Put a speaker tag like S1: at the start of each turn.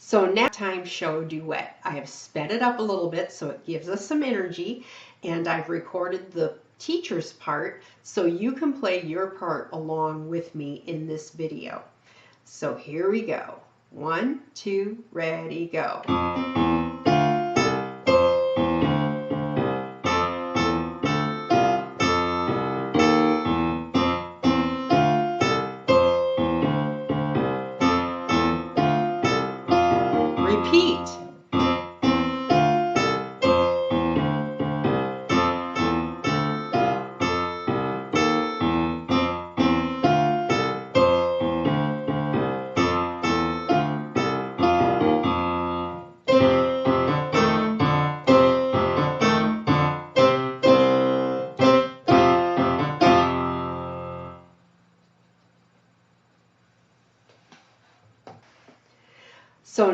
S1: So now time show duet. I have sped it up a little bit so it gives us some energy, and I've recorded the teacher's part so you can play your part along with me in this video. So here we go. 1, 2, ready, go. Repeat. So